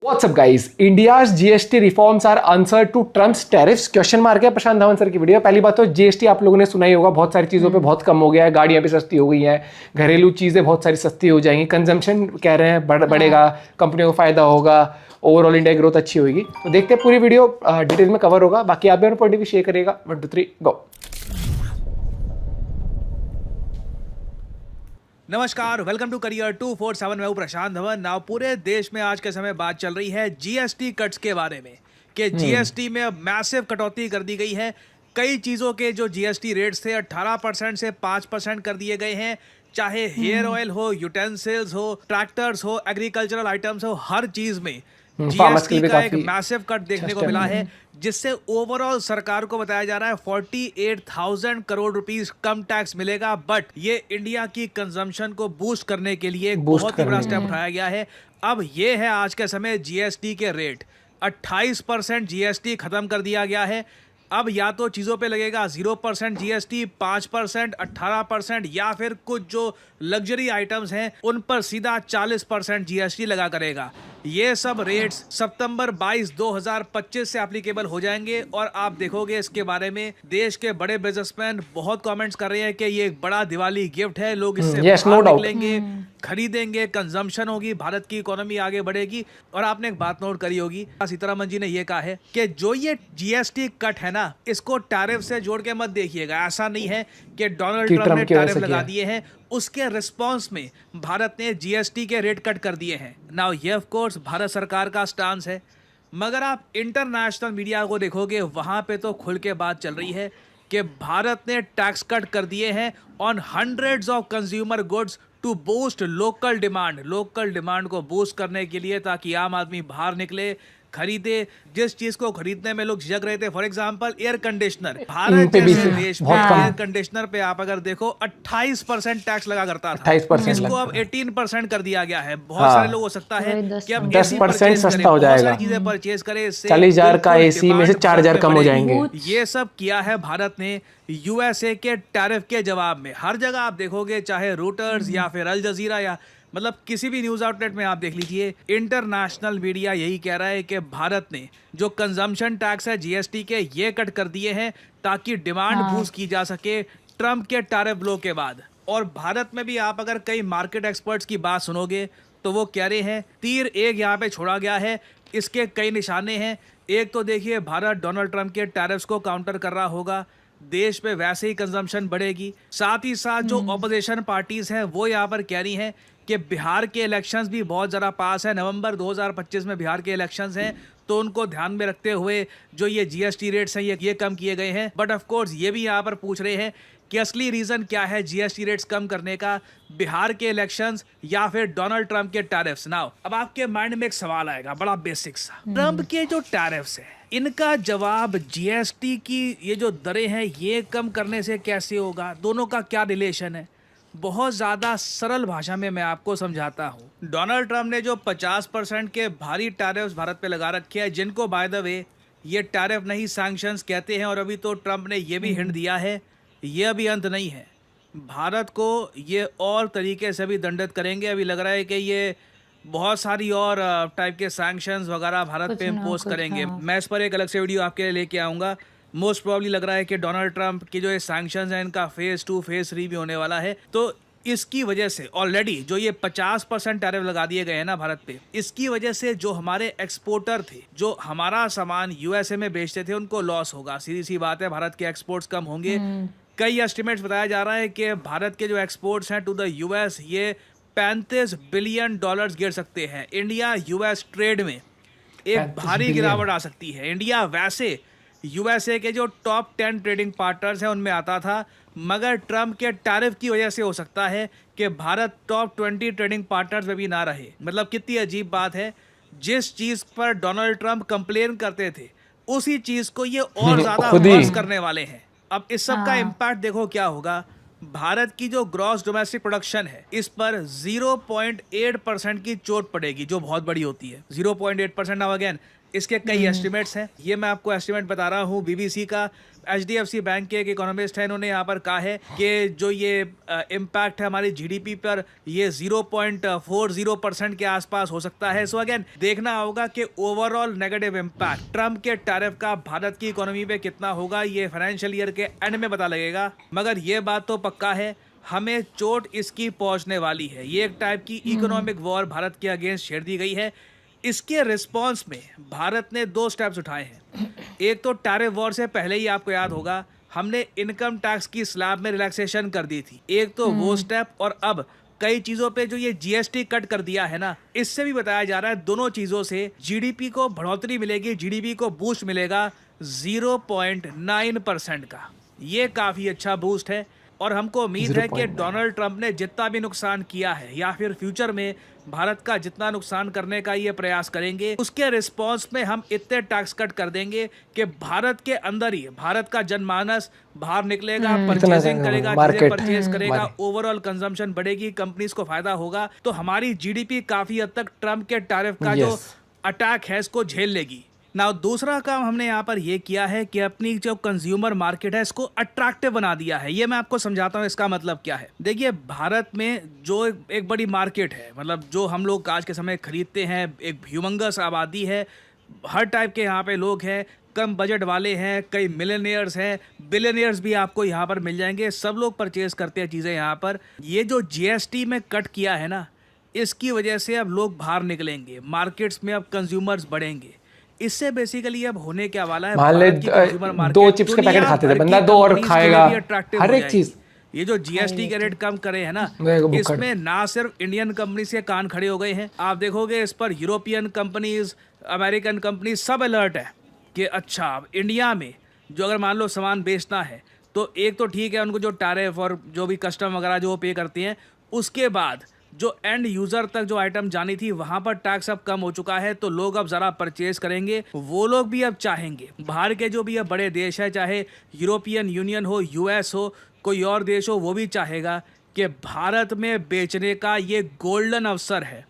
WhatsApp guys, India's GST reforms are answer to Trump's tariffs question mark है Prashant Dhawan sir की video. पहली बात तो जीएसटी आप लोगों ने सुना ही होगा, बहुत सारी चीज़ों पे बहुत कम हो गया है, गाड़ियां भी सस्ती हो गई हैं, घरेलू चीज़ें बहुत सारी सस्ती हो जाएंगी, कंजम्पशन कह रहे हैं बढ़ेगा, कंपनियों को फायदा होगा, ओवरऑल इंडिया ग्रोथ अच्छी होगी। तो देखते हैं, पूरी वीडियो डिटेल में कवर होगा। बाकी आप भी अपना पॉइंट भी शेयर करिएगा। 1 2 3 गो। नमस्कार, वेलकम टू करियर 247। मैं हूं प्रशांत धवन। नाउ पूरे देश में आज के समय बात चल रही है जीएसटी कट्स के बारे में कि जीएसटी में अब मैसिव कटौती कर दी गई है। कई चीज़ों के जो जीएसटी रेट्स थे 18% से 5% कर दिए गए हैं। चाहे हेयर ऑयल हो, यूटेंसिल्स हो, ट्रैक्टर्स हो, एग्रीकल्चरल आइटम्स हो, हर चीज़ में जीएसटी का एक मैसिव कट देखने को मिला है, जिससे ओवरऑल सरकार को बताया जा रहा है 48,000 करोड़ रुपीस कम टैक्स मिलेगा। बट ये इंडिया की कंजम्पशन को बूस्ट करने के लिए एक बहुत ही बड़ा स्टेप उठाया गया है। अब ये है आज के समय जीएसटी के रेट। 28% जीएसटी खत्म कर दिया गया है। अब या तो चीज़ों पे लगेगा 0% जीएसटी, 5%, 18% या फिर कुछ जो लग्जरी आइटम्स हैं उन पर सीधा 40% जीएसटी लगा करेगा। ये सब रेट्स सितंबर 22, 2025 से एप्लीकेबल हो जाएंगे। और आप देखोगे इसके बारे में देश के बड़े बिजनेसमैन बहुत कमेंट्स कर रहे हैं कि ये एक बड़ा दिवाली गिफ्ट है, लोग इससे बाहर निकलेंगे, खरीदेंगे, कंजम्पशन होगी, भारत की इकोनॉमी आगे बढ़ेगी। और आपने एक बात नोट करी होगी, सीतारमण जी ने ये कहा है कि जो ये जीएसटी कट है ना, इसको टैरिफ से जोड़ के मत देखिएगा। ऐसा नहीं है कि डोनाल्ड ट्रम्प ने टैरिफ लगा दिए हैं, उसके रिस्पॉन्स में भारत ने जीएसटी के रेट कट कर दिए हैं। नाउ ये ऑफ कोर्स भारत सरकार का स्टांस है, मगर आप इंटरनेशनल मीडिया को देखोगे वहां पे तो खुल के बात चल रही है कि भारत ने टैक्स कट कर दिए हैं on hundreds of consumer goods to boost local demand को बूस्ट करने के लिए, ताकि आम आदमी बाहर निकले, खरीदे। जिस चीज को खरीदने में लोग झिझक रहे थे, for example air conditioner, Bharat जैसे देश में एयर कंडीशनर पे आप अगर देखो 28% टैक्स लगा करता था, इसको अब 18% कर दिया गया है। बहुत सारे लोग हो सकता है कि अब 10% सस्ता हो जाएगा, चीजें परचेज करे, 40,000 का एसी में से 4,000 कम हो जाएंगे। ये सब किया है भारत ने यूएसए के टैरिफ के जवाब में। हर जगह आप देखोगे, चाहे रूटर्स या फिर अल जजीरा या मतलब किसी भी न्यूज आउटलेट में आप देख लीजिए, इंटरनेशनल मीडिया यही कह रहा है कि भारत ने जो कंजम्पशन टैक्स है जीएसटी के, ये कट कर दिए हैं ताकि डिमांड बूस्ट की जा सके ट्रम्प के टैरिफ ब्लो के बाद। और भारत में भी आप अगर कई मार्केट एक्सपर्ट्स की बात सुनोगे तो वो कह रहे हैं तीर एक यहाँ पे छोड़ा गया है, इसके कई निशाने हैं। एक तो देखिए, भारत डोनाल्ड ट्रम्प के टैरिफ्स को काउंटर कर रहा होगा, देश में वैसे ही कंजम्पशन बढ़ेगी। साथ ही साथ जो ऑपोजिशन पार्टीज हैं वो यहाँ पर कह रही हैं कि बिहार के इलेक्शंस भी बहुत ज़्यादा पास है, नवंबर 2025 में बिहार के इलेक्शंस हैं, तो उनको ध्यान में रखते हुए जो ये जीएसटी रेट्स हैं ये कम किए गए हैं। बट ऑफ कोर्स ये भी यहाँ पर पूछ रहे हैं कि असली रीज़न क्या है जीएसटी रेट्स कम करने का, बिहार के इलेक्शंस या फिर डोनाल्ड ट्रम्प के टैरिफ्स। नाउ अब आपके माइंड में एक सवाल आएगा, बड़ा बेसिक सा, ट्रम्प के जो टैरिफ्स है इनका जवाब जीएसटी की ये जो दरें हैं ये कम करने से कैसे होगा, दोनों का क्या रिलेशन है? बहुत ज़्यादा सरल भाषा में मैं आपको समझाता हूँ। डोनाल्ड ट्रम्प ने जो 50% के भारी टैरिफ्स भारत पे लगा रखे हैं, जिनको बाय द वे ये टैरिफ नहीं सैंक्शंस कहते हैं, और अभी तो ट्रम्प ने ये भी हिंट दिया है ये अभी अंत नहीं है, भारत को ये और तरीके से भी दंडित करेंगे। अभी लग रहा है कि ये बहुत सारी और टाइप के सैंक्शंस वगैरह भारत पे इम्पोज करेंगे। मैं इस पर एक अलग से वीडियो आपके लिए लेके आऊँगा। मोस्ट प्रॉब्ली लग रहा है कि डोनाल्ड ट्रम्प की जो ये सैंक्शंस हैं इनका फेज 2 फेज 3 भी होने वाला है। तो इसकी वजह से ऑलरेडी जो ये 50% टैरिफ लगा दिए गए हैं ना भारत पे, इसकी वजह से जो हमारे एक्सपोर्टर थे, जो हमारा सामान यूएसए में बेचते थे, उनको लॉस होगा। सीधी सी बात है, भारत के एक्सपोर्ट्स कम होंगे। कई एस्टिमेट्स बताया जा रहा है कि भारत के जो एक्सपोर्ट्स हैं टू द यूएस ये 35 बिलियन डॉलर्स गिर सकते हैं। इंडिया यूएस ट्रेड में एक भारी गिरावट आ सकती है। इंडिया वैसे यूएसए के जो टॉप 10 ट्रेडिंग पार्टनर्स हैं उनमें आता था, मगर ट्रम्प के टैरिफ की वजह से हो सकता है कि भारत टॉप 20 ट्रेडिंग पार्टनर्स में भी ना रहे। मतलब कितनी अजीब बात है, जिस चीज़ पर डोनाल्ड ट्रम्प कंप्लेन करते थे उसी चीज़ को ये और ज़्यादा वर्स करने वाले हैं। अब इस सब का इम्पैक्ट देखो क्या होगा। भारत की जो ग्रॉस डोमेस्टिक प्रोडक्शन है इस पर 0.8% की चोट पड़ेगी, जो बहुत बड़ी होती है। 0.8% नाउ अगेन इसके कई एस्टिमेट्स हैं। ये मैं आपको एस्टिमेट बता रहा हूँ बीबीसी का। HDFC बैंक के एक इकोनॉमिस्ट है, इन्होंने यहाँ पर कहा है कि जो ये इम्पैक्ट है हमारी जीडीपी पर, ये 0.40% के आसपास हो सकता है। सो अगेन देखना होगा कि ओवरऑल नेगेटिव इम्पैक्ट ट्रम्प के टैरिफ का भारत की इकोनॉमी पे कितना होगा, ये फाइनेंशियल ईयर के एंड में पता लगेगा। मगर ये बात तो पक्का है, हमें चोट इसकी पहुंचने वाली है। ये एक टाइप की इकोनॉमिक वॉर भारत के अगेंस्ट छेड़ दी गई है। इसके रिस्पांस में भारत ने 2 स्टेप्स उठाए हैं। एक तो टैरिफ वॉर से पहले ही आपको याद होगा हमने इनकम टैक्स की स्लैब में रिलैक्सेशन कर दी थी। एक तो वो स्टेप, और अब कई चीजों पे जो ये जीएसटी कट कर दिया है ना, इससे भी बताया जा रहा है दोनों चीजों से जीडीपी को बढ़ोतरी मिलेगी, जीडीपी को बूस्ट मिलेगा 0.9% का। ये काफी अच्छा बूस्ट है। और हमको उम्मीद है कि डोनाल्ड ट्रंप ने जितना भी नुकसान किया है या फिर फ्यूचर में भारत का जितना नुकसान करने का ये प्रयास करेंगे, उसके रिस्पांस में हम इतने टैक्स कट कर देंगे कि भारत के अंदर ही भारत का जनमानस बाहर निकलेगा, परचेजिंग करेगा, चीजें परचेज करेगा, ओवरऑल कंजम्पशन बढ़ेगी, कंपनीज को फायदा होगा। तो हमारी जीडीपी काफी हद तक ट्रंप के टैरिफ का जो अटैक है इसको झेल लेगी। ना दूसरा काम हमने यहाँ पर ये किया है कि अपनी जो कंज्यूमर मार्केट है इसको अट्रैक्टिव बना दिया है। ये मैं आपको समझाता हूँ इसका मतलब क्या है। देखिए, भारत में जो एक बड़ी मार्केट है, मतलब जो हम लोग आज के समय खरीदते हैं, एक ह्यूमंगस आबादी है, हर टाइप के यहाँ पे लोग हैं, कम बजट वाले हैं, कई मिलेनियर्स हैं, बिलियनियर्स भी आपको यहाँ पर मिल जाएंगे, सब लोग परचेज करते हैं चीज़ें यहाँ पर। ये जो जीएसटी में कट किया है ना, इसकी वजह से अब लोग बाहर निकलेंगे, मार्केट्स में अब कंज्यूमर्स बढ़ेंगे। इससे बेसिकली अब होने क्या वाला है, मान ले 2 चिप्स के पैकेट खाते थे बंदा, 2 और खाएगा, हर एक चीज। ये जो जीएसटी के रेट कम करे हैं ना, इसमें ना सिर्फ इंडियन कंपनीज के कान खड़े हो गए हैं, आप देखोगे इस पर यूरोपियन कंपनीज, अमेरिकन कंपनीज सब अलर्ट है कि अच्छा अब इंडिया में जो अगर मान लो सामान बेचना है तो एक तो ठीक है, उनको जो टैरिफ और जो भी कस्टम वगैरह जो पे करते हैं, उसके बाद जो एंड यूजर तक जो आइटम जानी थी वहां पर टैक्स अब कम हो चुका है, तो लोग अब जरा परचेज करेंगे। वो लोग भी अब चाहेंगे, बाहर के जो भी अब बड़े देश है, चाहे यूरोपियन यूनियन हो, यूएस हो, कोई और देश हो, वो भी चाहेगा कि भारत में बेचने का ये गोल्डन अवसर है।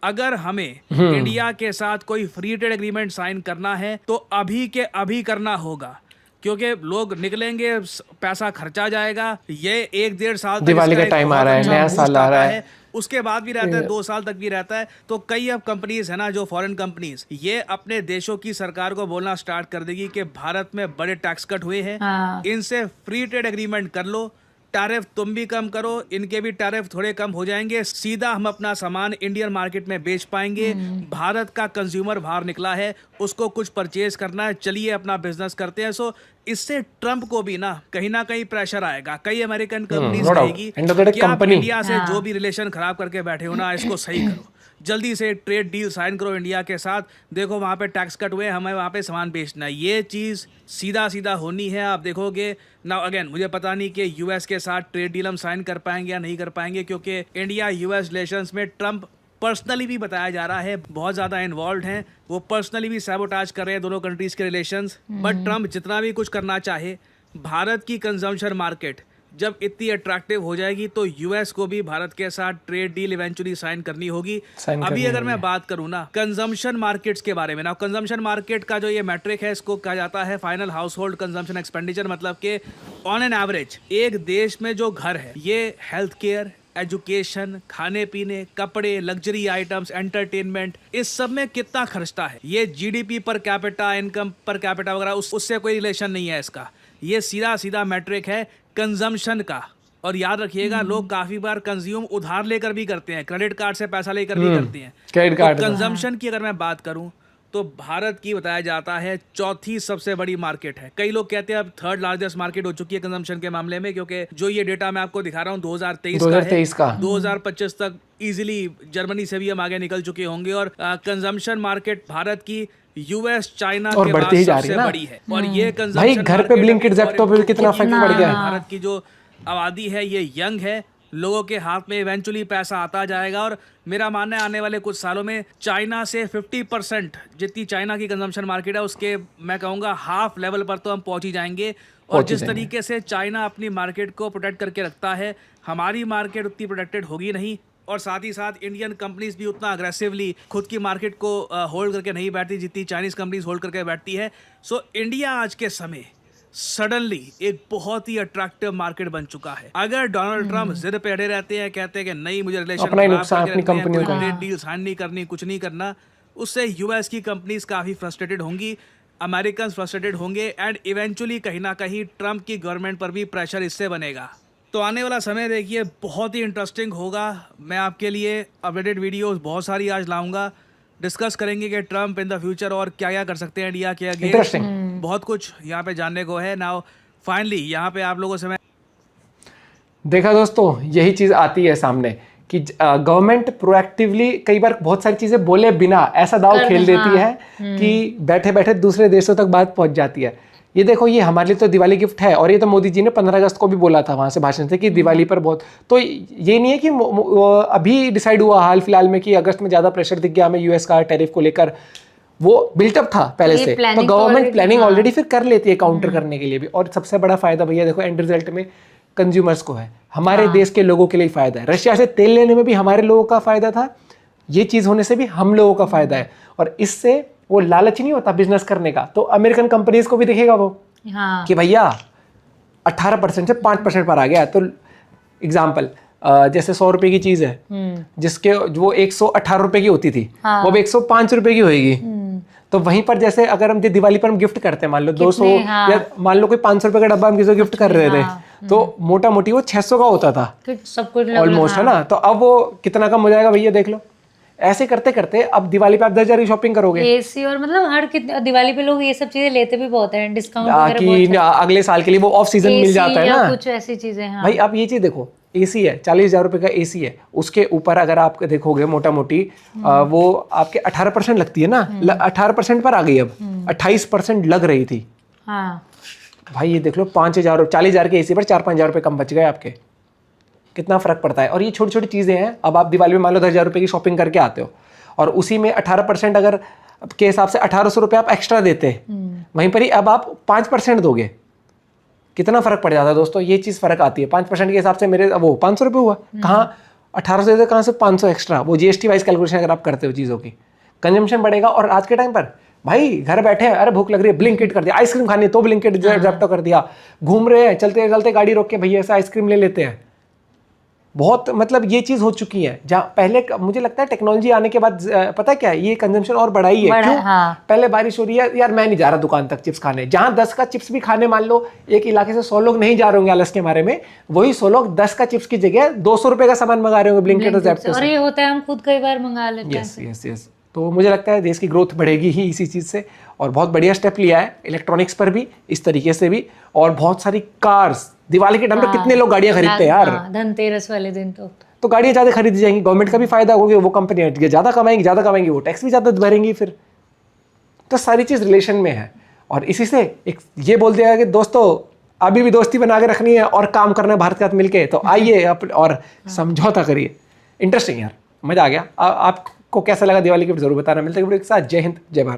अगर हमें इंडिया के साथ कोई फ्री ट्रेड एग्रीमेंट साइन करना है तो अभी के अभी करना होगा, क्योंकि लोग निकलेंगे, पैसा खर्चा जाएगा। ये 1-1.5 साल दिवाली का टाइम आ रहा है, नया साल आ रहा है, उसके बाद भी रहता है, 2 साल तक भी रहता है। तो कई अब कंपनीज है ना, जो फॉरेन कंपनीज, ये अपने देशों की सरकार को बोलना स्टार्ट कर देगी कि भारत में बड़े टैक्स कट हुए हैं, इनसे फ्री ट्रेड एग्रीमेंट कर लो, टैरिफ तुम भी कम करो, इनके भी टैरिफ थोड़े कम हो जाएंगे, सीधा हम अपना सामान इंडियन मार्केट में बेच पाएंगे। भारत का कंज्यूमर बाहर निकला है, उसको कुछ परचेज करना है, चलिए अपना बिजनेस करते हैं। सो इससे ट्रंप को भी ना कहीं प्रेशर आएगा। कई अमेरिकन कंपनीज कहेगी कि आप इंडिया से जो भी रिलेशन खराब करके बैठे हो ना, इसको सही करो, जल्दी से ट्रेड डील साइन करो इंडिया के साथ, देखो वहाँ पे टैक्स कट हुए, हमें वहाँ पे सामान बेचना है। ये चीज़ सीधा होनी है। आप देखोगे ना, अगेन मुझे पता नहीं कि यूएस के साथ ट्रेड डील हम साइन कर पाएंगे या नहीं कर पाएंगे, क्योंकि इंडिया यूएस रिलेशंस में ट्रंप पर्सनली भी बताया जा रहा है बहुत ज़्यादा इन्वॉल्व हैं, वो पर्सनली भी सैबोटाज कर रहे हैं दोनों कंट्रीज़ के रिलेशंस। बट ट्रंप जितना भी कुछ करना चाहे, भारत की कंजम्पशन मार्केट जब इतनी अट्रैक्टिव हो जाएगी तो यूएस को भी भारत के साथ ट्रेड डील इवेंचुअली साइन करनी होगी। अभी अगर मैं बात करूं ना कंजम्पशन मार्केट्स के बारे में ना, कंजम्पशन मार्केट का जो ये मैट्रिक है, इसको कहा जाता है final house hold consumption expenditure. मतलब कि ऑन एन एवरेज एक देश में जो घर है, ये हेल्थ केयर, एजुकेशन, खाने पीने, कपड़े, लग्जरी आइटम्स, एंटरटेनमेंट, इस सब में कितना खर्चता है। ये GDP per capita, income per capita वगैरह उससे कोई रिलेशन नहीं है इसका। ये सीधा मैट्रिक है कंजम्पशन का। और याद रखिएगा, लोग काफी बार कंज्यूम उधार लेकर भी करते हैं, क्रेडिट कार्ड से पैसा लेकर भी करते हैं। क्रेडिट कार्ड कंजम्पशन की अगर मैं बात करूं तो भारत की बताया जाता है 4थी सबसे बड़ी मार्केट है। कई लोग कहते हैं अब 3rd लार्जेस्ट मार्केट हो चुकी है कंजम्पशन के मामले में, क्योंकि जो ये डेटा मैं आपको दिखा रहा हूँ 2023 का 2025 तक इजीली जर्मनी से भी हम आगे निकल चुके होंगे। और कंजम्पशन मार्केट भारत की यूएस, चाइना के बाद सबसे बड़ी है। और ये कंजम्पशन घर पे ब्लिंकिट, ज़ेप्टो पे कितना फर्क पड़ गया। भारत की जो आबादी है ये यंग है, लोगों के हाथ में इवेंचुअली पैसा आता जाएगा। और मेरा मानना है आने वाले कुछ सालों में चाइना से 50% जितनी चाइना की कंजम्पशन मार्केट है, उसके मैं कहूँगा हाफ लेवल पर तो हम पहुँच ही जाएंगे। और जिस तरीके से चाइना अपनी मार्केट को प्रोटेक्ट करके रखता है, हमारी मार्केट उतनी प्रोटेक्टेड होगी नहीं। और साथ ही साथ इंडियन कंपनीज भी उतना अग्रेसिवली खुद की मार्केट को होल्ड करके नहीं बैठती जितनी चाइनीज कंपनीज होल्ड करके बैठती है। सो इंडिया आज के समय सडनली एक बहुत ही अट्रैक्टिव मार्केट बन चुका है। अगर डोनाल्ड ट्रम्प जिद पे अड़े रहते हैं, कहते हैं कि नहीं मुझे रिलेशन अपना ही नुकसान अपनी कंपनियों का, ट्रेड डील साइन नहीं करनी, कुछ नहीं करना, उससे यूएस की कंपनीज काफी फ्रस्ट्रेटेड होंगी, अमेरिकन फ्रस्ट्रेटेड होंगे एंड इवेंचुअली कहीं ना कहीं ट्रम्प की गवर्नमेंट पर भी प्रेशर इससे बनेगा। तो आने वाला समय देखिए बहुत ही इंटरेस्टिंग होगा। मैं आपके लिए अपडेटेड वीडियोस बहुत सारी आज लाऊंगा, डिस्कस करेंगे कि ट्रम्प इन द फ्यूचर और क्या क्या कर सकते हैं इंडिया के अगेंस्ट। बहुत कुछ यहाँ पे जानने को है। नाउ फाइनली यहाँ पे आप लोगों से मैं देखा दोस्तों, यही चीज़ आती है सामने कि गवर्नमेंट प्रोएक्टिवली कई बार बहुत सारी चीज़ें बोले बिना ऐसा दाव खेल देती है कि बैठे बैठे दूसरे देशों तक बात पहुंच जाती है। ये देखो, ये हमारे लिए तो दिवाली गिफ्ट है, और ये तो मोदी जी ने 15 अगस्त को भी बोला था वहाँ से भाषण से कि दिवाली पर बहुत, तो ये नहीं है कि अभी डिसाइड हुआ हाल फिलहाल में कि अगस्त में ज़्यादा प्रेशर दिख गया हमें यूएस का टैरिफ को लेकर, वो बिल्टअप था पहले से, तो गवर्नमेंट प्लानिंग ऑलरेडी फिर कर लेती है काउंटर करने के लिए भी। और सबसे बड़ा फायदा भैया देखो एंड रिजल्ट में कंज्यूमर्स को है, हमारे देश के लोगों के लिए फायदा है। रशिया से तेल लेने में भी हमारे लोगों का फायदा था, ये चीज़ होने से भी हम लोगों का फायदा है, और इससे वो लालच नहीं होता बिजनेस करने का, तो अमेरिकन कंपनीज को भी दिखेगा वो कि भैया 18% से 5% पर आ गया। तो एग्जाम्पल जैसे 100 रुपए की चीज है जिसके वो 118 रुपए की होती थी, वो अब 105 रुपए की होगी। तो वहीं पर जैसे अगर हम दिवाली पर हम गिफ्ट करते हैं, मान लो 200 या मान लो कोई 500 रुपए का डब्बा हम किसी को गिफ्ट कर रहे थे, तो मोटा मोटी वो 600 का होता था सब कुछ ऑलमोस्ट, है ना। तो अब वो कितना कम हो जाएगा भैया, देख लो। ऐसे करते करते अब दिवाली पे आप 10,000 की शॉपिंग करोगे, एसी और मतलब हर दिवाली पे लोग ये सब चीजें लेते भी बहुत हैं, डिस्काउंट वगैरह कि अगले साल के लिए वो ऑफ सीजन मिल जाता है ना, कुछ ऐसी चीजें। हाँ भाई आप ये चीज देखो, एसी है 40,000 रुपए का एसी है, उसके ऊपर अगर आप देखोगे मोटा मोटी वो आपके 18% लगती है ना, 18% पर आ गई, अब 28% लग रही थी। हाँ भाई ये देख लो 5,000 40,000 के एसी पर 4-5,000 रुपए कम बच गए आपके, कितना फर्क पड़ता है। और ये छोटी छोटी चीजें हैं। अब आप दिवाली में मान लो 10,000 रुपए की शॉपिंग करके आते हो, और उसी में 18% अगर के हिसाब से 1,800 रुपये आप एक्स्ट्रा देते, वहीं पर ही अब आप 5% दोगे, कितना फर्क पड़ जाता है दोस्तों। ये चीज़ फर्क आती है 5% के हिसाब से। मेरे वो 500 रुपये हुआ, कहाँ 1800 देते, कहाँ से 500 एक्स्ट्रा, वो जीएसटी वाइज कैलकुलेशन अगर आप करते हो चीज़ों की, कंजम्पशन बढ़ेगा। और आज के टाइम पर भाई घर बैठे हैं, अरे भूख लग रही है, ब्लिंकिट कर दिया, आइसक्रीम खानी है तो ब्लिंकिट ज़ेप्टो कर दिया, घूम रहे हैं चलते चलते गाड़ी रोक के भैया से आइसक्रीम ले लेते हैं। बहुत मतलब ये चीज़ हो चुकी है, जहाँ पहले मुझे लगता है टेक्नोलॉजी आने के बाद पता क्या है, ये कंजम्पशन और बढ़ा ही है। क्यों? हाँ। पहले बारिश हो रही है यार, मैं नहीं जा रहा दुकान तक चिप्स खाने, जहाँ 10 का चिप्स भी खाने मान लो एक इलाके से 100 लोग नहीं जा रहे होंगे आलस के मारे में, वही 100 लोग 10 का चिप्स की जगह 200 रुपए का सामान मंगा रहे होंगे ब्लिंकिट और ज़ेप्टो से। और ये होता है हम खुद कई बार मंगा लेते हैं। यस। तो मुझे लगता है देश की ग्रोथ बढ़ेगी ही इसी चीज़ से, और बहुत बढ़िया स्टेप लिया है इलेक्ट्रॉनिक्स पर भी, इस तरीके से भी। और बहुत सारी कार्स, दिवाली के टाइम पे कितने लोग गाड़ियां खरीदते हैं यार, धनतेरस वाले दिन तो गाड़ियां ज़्यादा खरीदी जाएंगी, गवर्नमेंट का भी फायदा होगा, वो कंपनी ज़्यादा कमाएंगी, वो टैक्स भी ज़्यादा भरेंगी फिर। तो सारी चीज़ रिलेशन में है। और इसी से एक ये बोल दिया कि दोस्तों अभी भी दोस्ती बना के रखनी है और काम करना है भारत के साथ मिलके, तो आइए और समझौता करिए। इंटरेस्टिंग यार, मज़ा आ गया। आपको कैसा लगा दिवाली गिफ्ट जरूर बताना। मिलते हैं वीडियो के साथ। जय हिंद, जय भारत।